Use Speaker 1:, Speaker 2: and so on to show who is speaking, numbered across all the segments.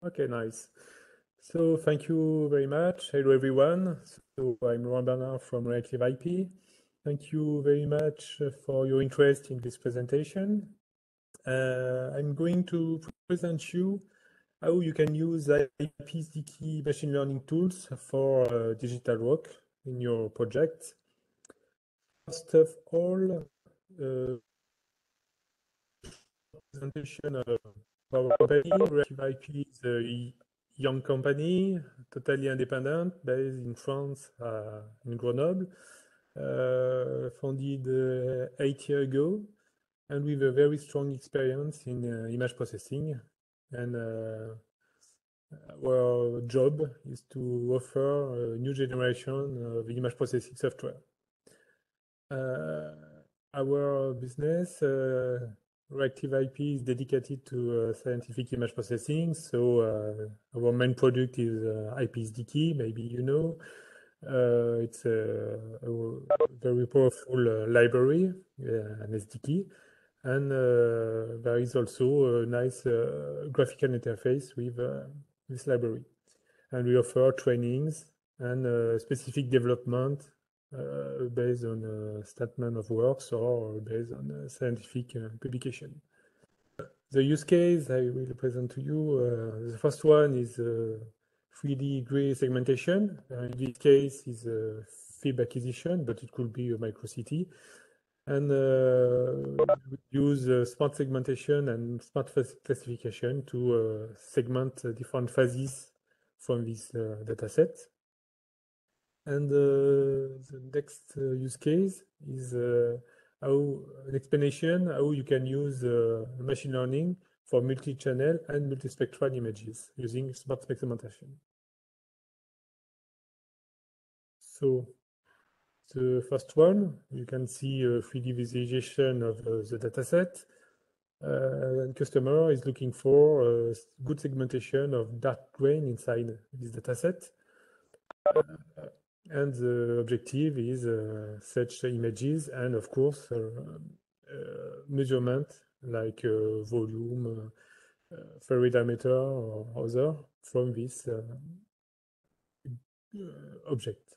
Speaker 1: Okay, nice. So thank you very much. Hello, everyone. So I'm Laurent Bernard from Reactive IP. Thank you very much for your interest in this presentation. I'm going to present you how you can use IPSDKey machine learning tools for digital work in your project. First of all, presentation of our company. Reactive IP is a young company, totally independent, based in France, in Grenoble, founded 8 years ago, and with a very strong experience in image processing. And our job is to offer a new generation of image processing software. Our business, Reactive IP, is dedicated to scientific image processing. So our main product is IPSDKey, maybe you know. It's a very powerful library, an SDK. And there is also a nice graphical interface with this library. And we offer trainings and specific development based on a statement of works or based on scientific publication. The use case I will present to you, the first one is 3D gray segmentation. In this case is fib acquisition, but it could be a micro-CT. And we use smart segmentation and smart classification to segment different phases from this data set. And the next use case is an explanation how you can use machine learning for multi-channel and multispectral images using smart segmentation. So the first one, you can see a 3D visualization of the dataset. And customer is looking for good segmentation of dark grain inside this dataset. And the objective is such images and, of course, measurement like volume, Faraday diameter, or other from this object.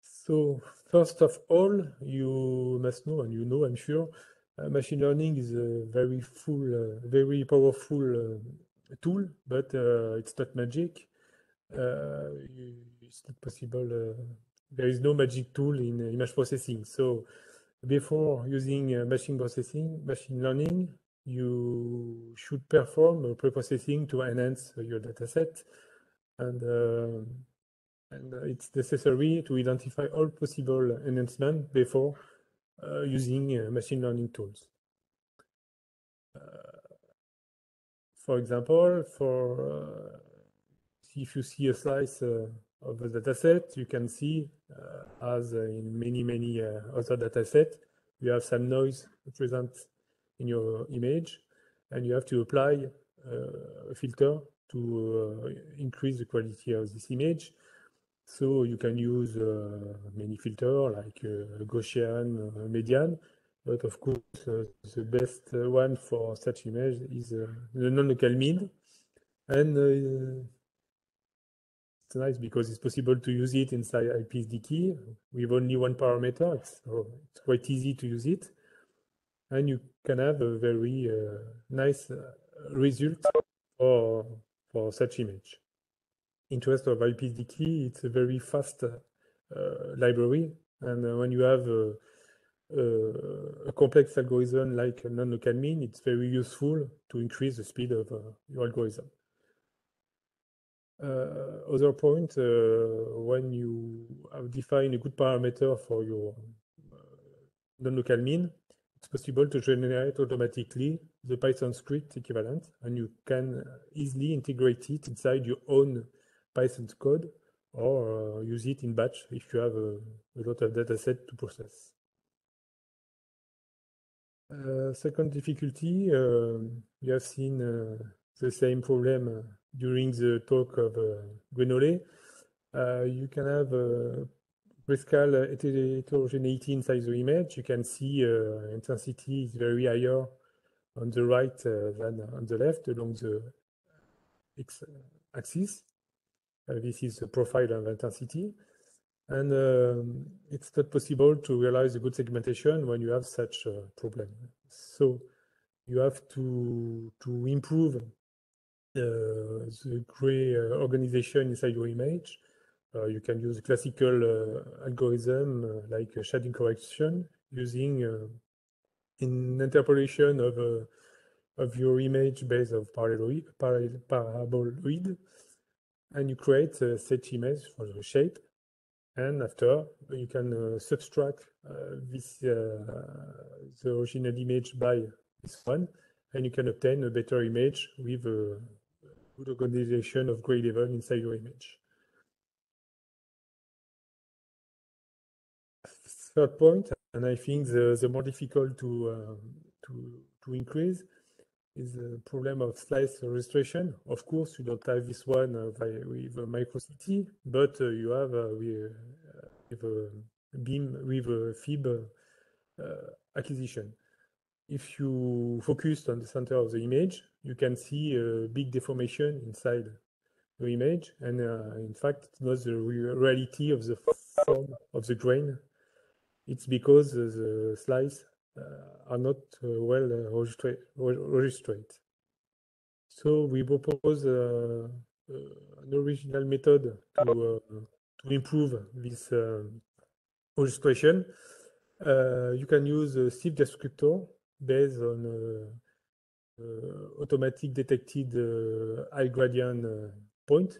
Speaker 1: So first of all, you must know, and you know, I'm sure, machine learning is a very powerful tool, but it's not magic. It's not possible. There is no magic tool in image processing. So before using machine learning, you should perform pre-processing to enhance your dataset, and it's necessary to identify all possible enhancements before using machine learning tools. For example, if you see a slice of the dataset, you can see, as in many other datasets, you have some noise present in your image, and you have to apply a filter to increase the quality of this image. So you can use many filters like Gaussian, median, but of course the best one for such image is the non-local mean. And it's nice because it's possible to use it inside IPSDKey with only one parameter. It's quite easy to use it. And you can have a very nice result for such image. Interest of IPSDKey, it's a very fast library. And when you have a complex algorithm like a non-local mean, it's very useful to increase the speed of your algorithm. Other point, when you have defined a good parameter for your non-local mean, it's possible to generate automatically the Python script equivalent, and you can easily integrate it inside your own Python code or use it in batch if you have a lot of data set to process. Second difficulty, we have seen the same problem during the talk of Guénolé. You can have Pascal heterogeneity inside the image. You can see intensity is very higher on the right than on the left along the x-axis. This is the profile of intensity. And it's not possible to realize a good segmentation when you have such a problem. So you have to improve the gray organization inside your image. You can use a classical algorithm like shading correction using an interpolation of your image based on paraboloid, and you create such image for the shape. And after, you can subtract the original image by this one, and you can obtain a better image with a good organization of gray level inside your image. Third point, and I think the more difficult to increase, is the problem of slice registration. Of course, you don't have this one with MicroCT, but you have with a beam with a fib acquisition. If you focus on the center of the image, you can see a big deformation inside the image, and in fact, it's not the reality of the form of the grain. It's because the slice are not well registered. So we propose an original method to improve this registration. You can use a SIF descriptor based on automatic detected high gradient point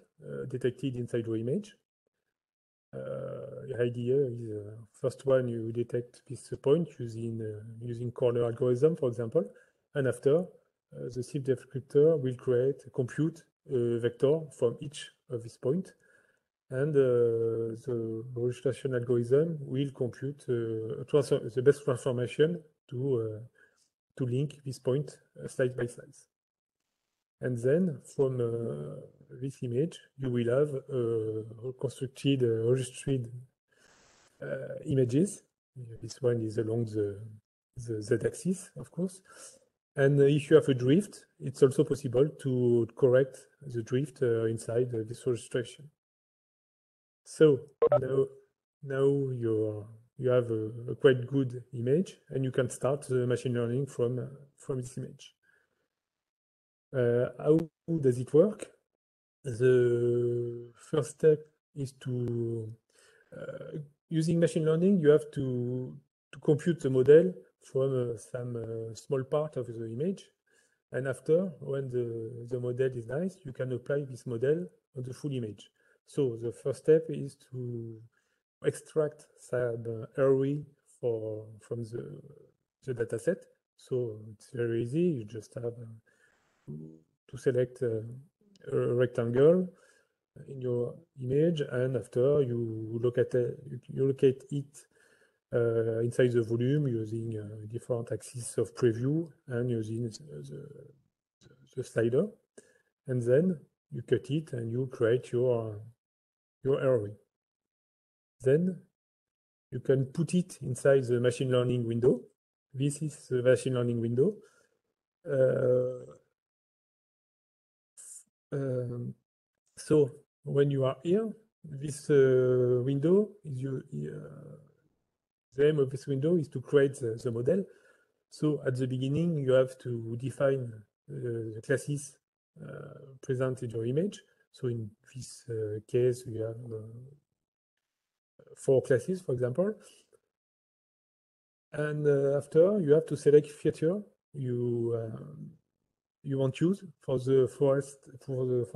Speaker 1: detected inside your image. The idea is first one, you detect this point using corner algorithm, for example, and after the SIF descriptor will compute a vector from each of these points, and the registration algorithm will compute the best transformation to link this point slice by slice. And then from this image, you will have reconstructed, registered images. This one is along the z-axis, of course. And if you have a drift, it's also possible to correct the drift inside this registration. So now you have a quite good image, and you can start the machine learning from this image. How does it work? The first step is to using machine learning, you have to compute the model from some small part of the image. And after, when the model is nice, you can apply this model on the full image. So the first step is to extract some array from the data set. So it's very easy. You just have to select a rectangle in your image, and after you locate it inside the volume using different axes of preview and using the slider, and then you cut it and you create your array. Then you can put it inside the machine learning window. This is the machine learning window. So when you are here, this window is the aim of this window is to create the model. So at the beginning, you have to define the classes present in your image. So in this case, we have 4 classes, for example. And after, you have to select feature you want to use for the for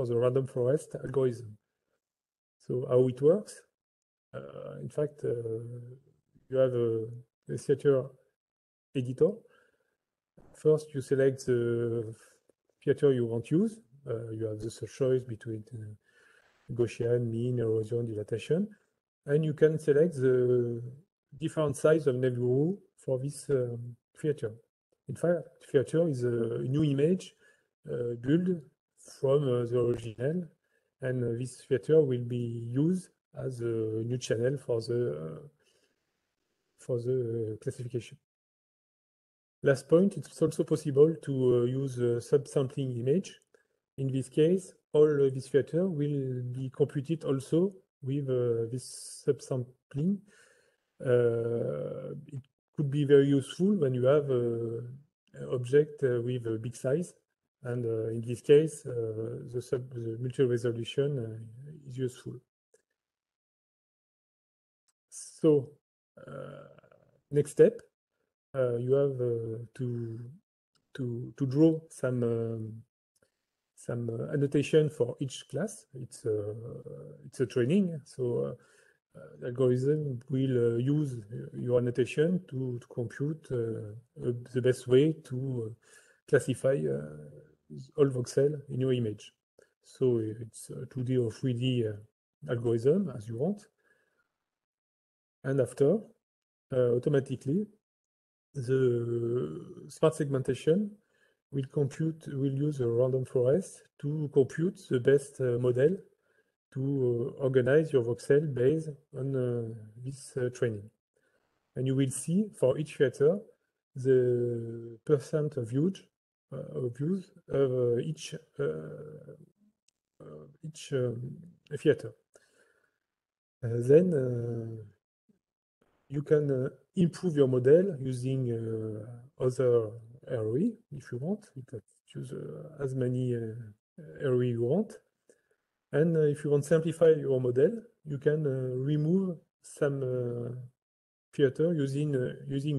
Speaker 1: the random forest algorithm. So how it works? In fact, you have a feature editor. First, you select the feature you want to use. You have this choice between Gaussian, mean, erosion, dilatation, and you can select the different size of Nebiru for this feature. In fact, feature is a new image built from the original, and this feature will be used as a new channel for the classification. Last point, it's also possible to use a subsampling image. In this case, all this theater will be computed also with this subsampling. It could be very useful when you have an object with a big size. And in this case, the multi-resolution is useful. So next step, you have to draw some annotation for each class. It's a training, so the algorithm will use your annotation to compute the best way to classify all voxel in your image. So it's a 2D or 3D algorithm as you want. And after, automatically, the smart segmentation will use a random forest to compute the best model to organize your voxel based on this training. And you will see for each theater the percent of views of each theater. Then you can improve your model using other ROE if you want. You can choose as many ROE you want. And if you want to simplify your model, you can remove some theater using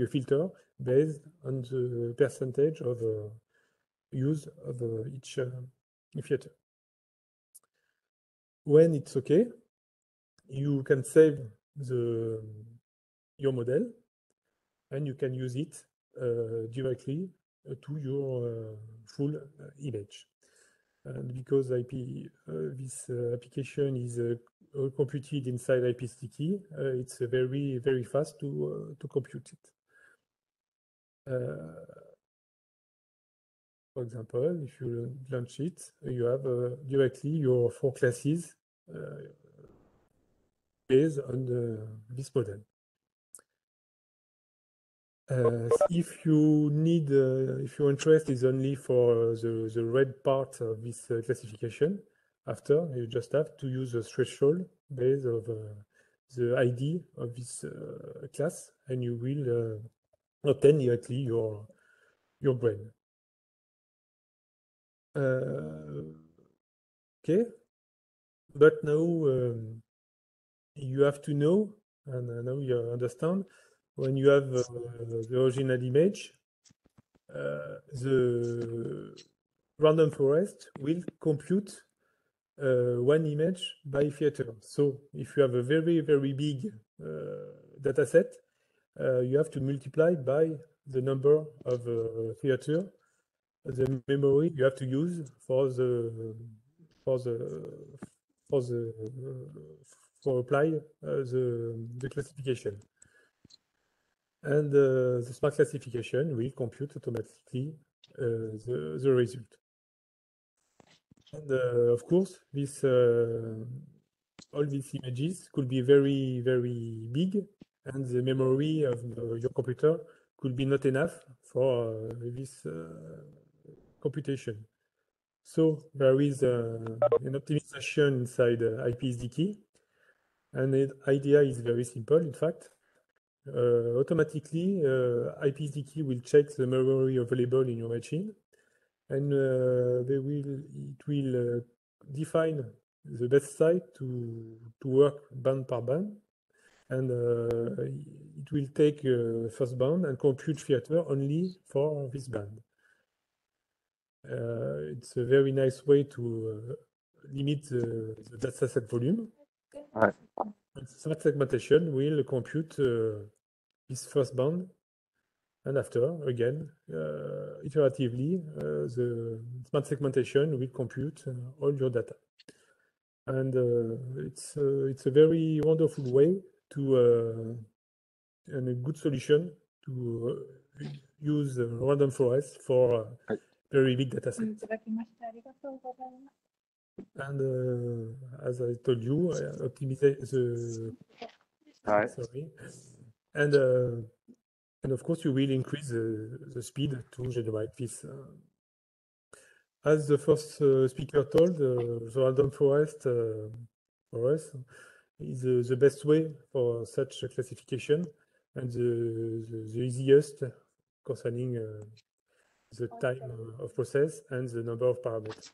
Speaker 1: a filter based on the percentage of use of each theater. When it's okay, you can save your model and you can use it directly to your full image. And because this application is computed inside IPSDKey, it's very, very fast to compute it. For example, if you launch it, you have directly your 4 classes based on this model. If you need, if your interest is only for the red part of this classification, after you just have to use a threshold based of the ID of this class, and you will obtain directly your brain. Okay, but now you have to know, and now you understand, when you have the original image, the random forest will compute one image by theater. So if you have a very, very big data set, you have to multiply by the number of theater, the memory you have to use for apply the classification. And the smart classification will compute automatically the result. And of course, this all these images could be very, very big, and the memory of your computer could be not enough for this computation. So there is an optimization inside IPSDKey, and the idea is very simple, in fact. Automatically, IPSDKey will check the memory available in your machine, and it will define the best site to work band per band, and it will take first band and compute theater only for this band. It's a very nice way to limit the dataset volume.
Speaker 2: Ouais.
Speaker 1: And smart segmentation will compute this first band, and after, again, iteratively, the smart segmentation will compute all your data. And it's a very wonderful way to and a good solution to use random forest for very big data sets. And as I told you, optimize the
Speaker 2: Ouais.
Speaker 1: sorry, and And of course, you will increase the speed to generate this. As the first speaker told, the random forest for us is the best way for such a classification and the easiest concerning the time of process and the number of parameters.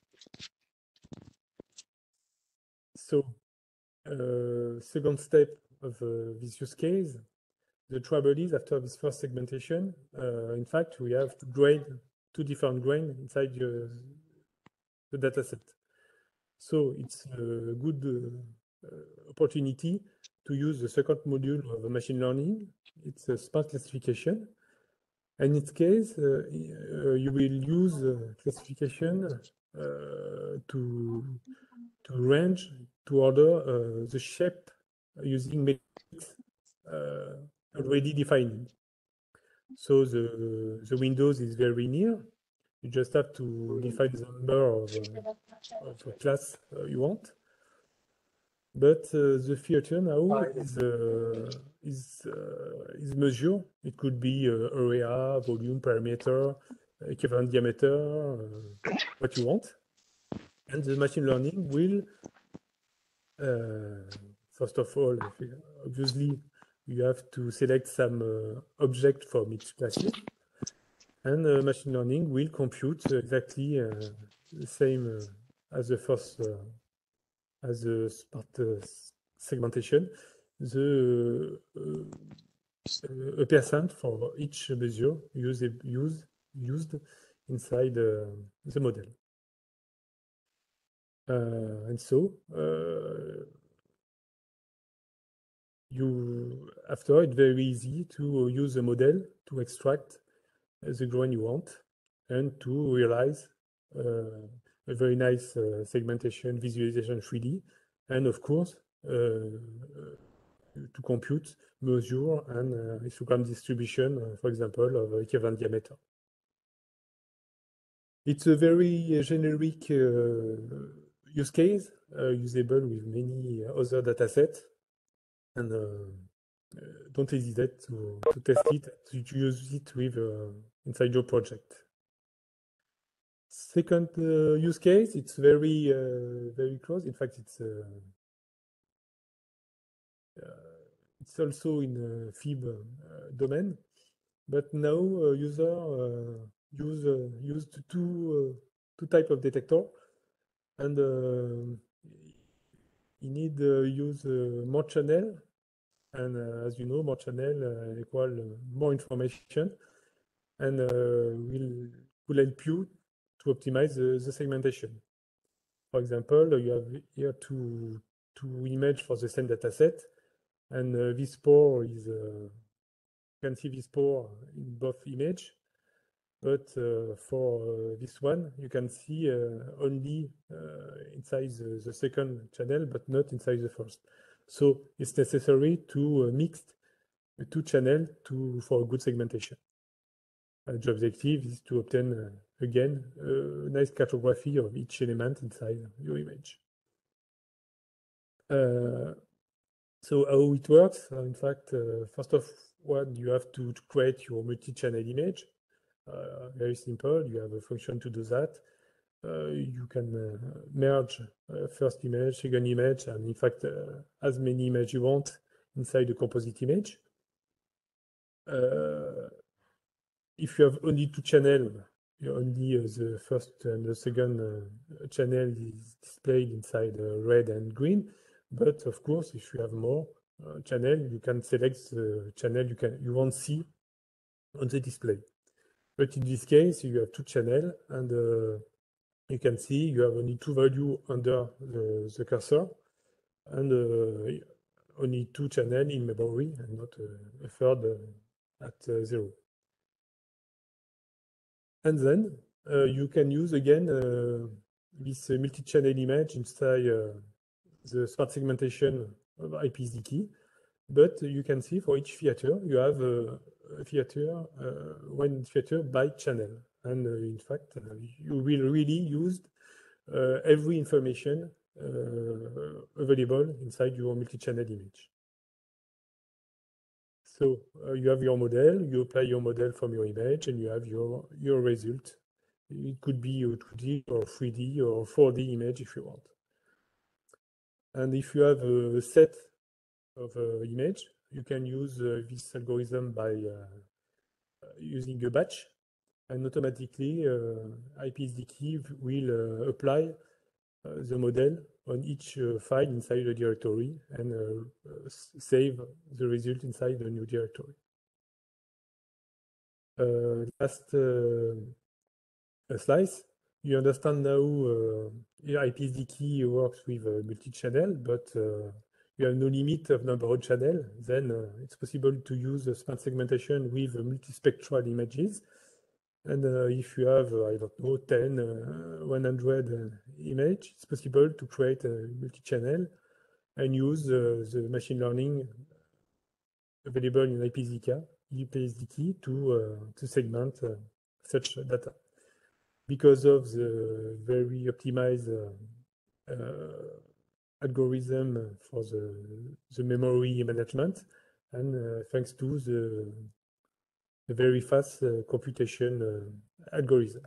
Speaker 1: So, second step of this use case, the trouble is after this first segmentation, in fact, we have to grade two different grains inside the dataset. So it's a good opportunity to use the second module of machine learning. It's a smart classification. And in its case, you will use classification to range, to order the shape using metrics already defined. So the windows is very near. You just have to define the number of class you want. But the feature now is measure. It could be area, volume, parameter, equivalent diameter, what you want. And the machine learning will, first of all, obviously, you have to select some object from each classes. And machine learning will compute exactly the same as the first as the smart segmentation, a percent for each measure used inside the model. And so after it's very easy to use the model to extract the grain you want and to realize a very nice segmentation visualization 3D, and of course to compute, measure, and histogram distribution, for example, of equivalent diameter. It's a very generic use case, usable with many other datasets, and don't hesitate to test it, to use it with inside your project. Second use case, it's very close. In fact, it's also in FIB domain, but now user used two type of detector, and you need use more channel, and as you know, more channel equal more information, and will help you to optimize the segmentation. For example, you have here two images for the same dataset, and this pore is you can see this pore in both image, but for this one you can see only inside the second channel, but not inside the first. So it's necessary to mix the two channels for a good segmentation. The objective is to obtain again a nice cartography of each element inside your image. So how it works? In fact, first of all, you have to create your multi-channel image. Very simple. You have a function to do that. You can merge first image, second image, and in fact, as many images you want inside the composite image. If you have only two channels, only the first and the second channel is displayed inside red and green. But of course, if you have more channel, you can select the channel you want to see on the display. But in this case, you have two channels, and you can see you have only two values under the cursor, and only two channels in memory, and not a third at 0. And then you can use again this multi-channel image inside the smart segmentation of IPSDK. But you can see for each theater, you have a theater, one theater by channel. And in fact, you will really use every information available inside your multi-channel image. So you have your model, you apply your model from your image, and you have your result. It could be a 2D or 3D or 4D image if you want. And if you have a set of image, you can use this algorithm by using a batch, and automatically IPSDKey will apply the model on each file inside the directory and save the result inside the new directory. Last slice, you understand now IPSDKey works with multi-channel, but you have no limit of number of channels. Then it's possible to use smart segmentation with multispectral images. And if you have, I don't know, 10, 100 image, it's possible to create a multi-channel and use the machine learning available in IPSDKey to segment such data. Because of the very optimized algorithm for the memory management, and thanks to the very fast computation algorithm.